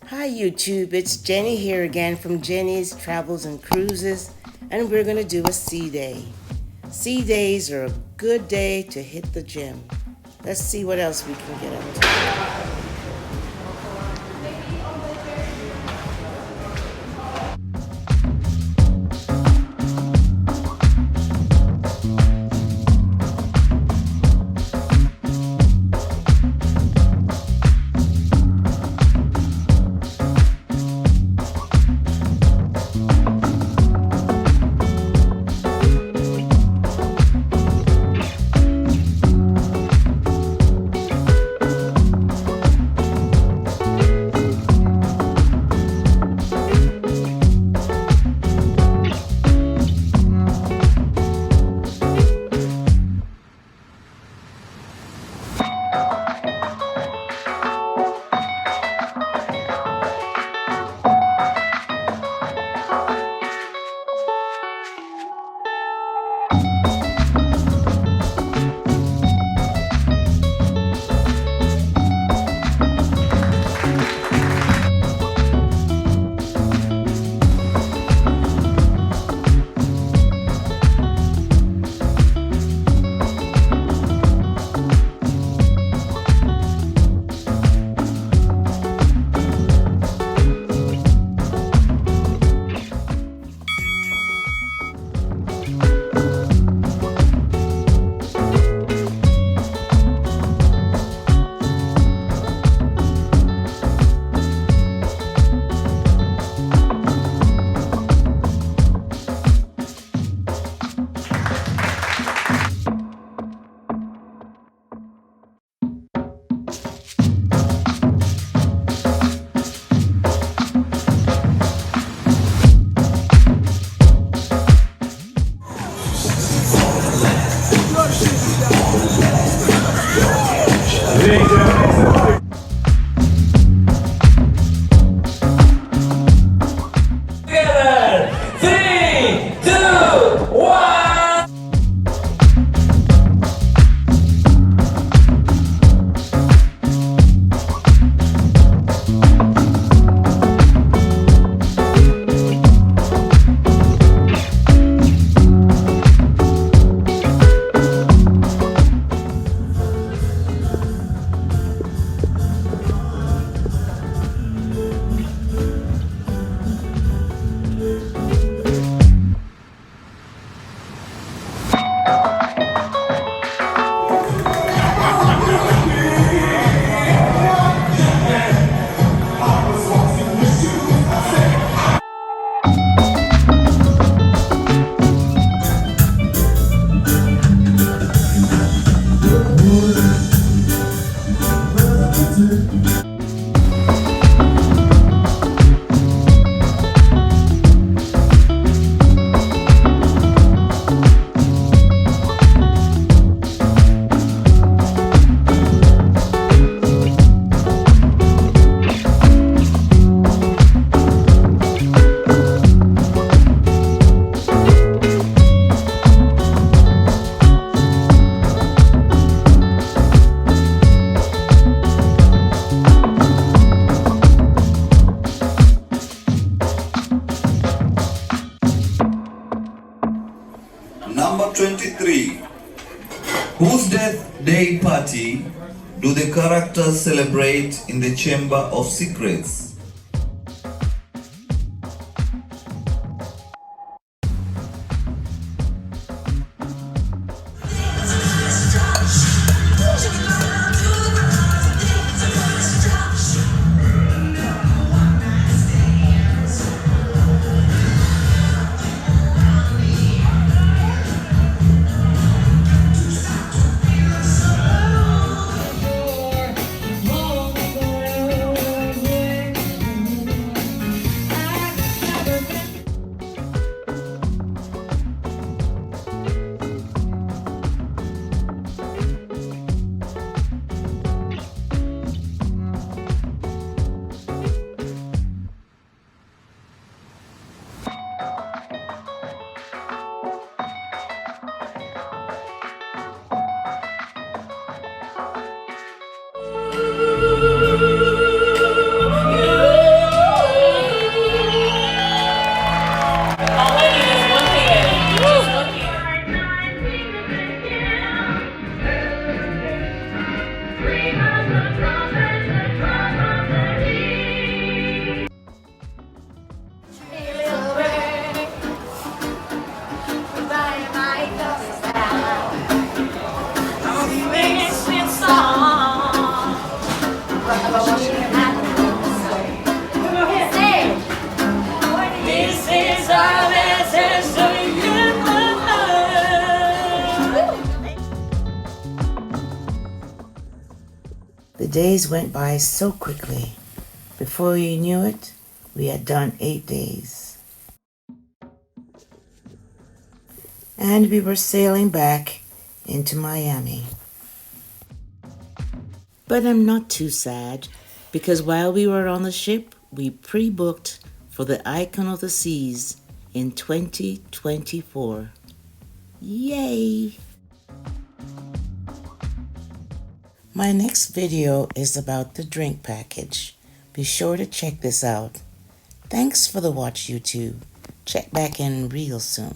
Hi YouTube, it's Jenny here again from Jenny's Travels and Cruises, and we're going to do a sea day. Sea days are a good day to hit the gym. Let's see what else we can get up to. Together. Three, two, one. Number 23. Whose death day party do the characters celebrate in the Chamber of Secrets? days went by so quickly. Before we knew it, we had done 8 days. And we were sailing back into Miami. But I'm not too sad, because while we were on the ship, we pre-booked for the Icon of the Seas in 2024. Yay! My next video is about the drink package. Be sure to check this out. Thanks for the watch, YouTube. Check back in real soon.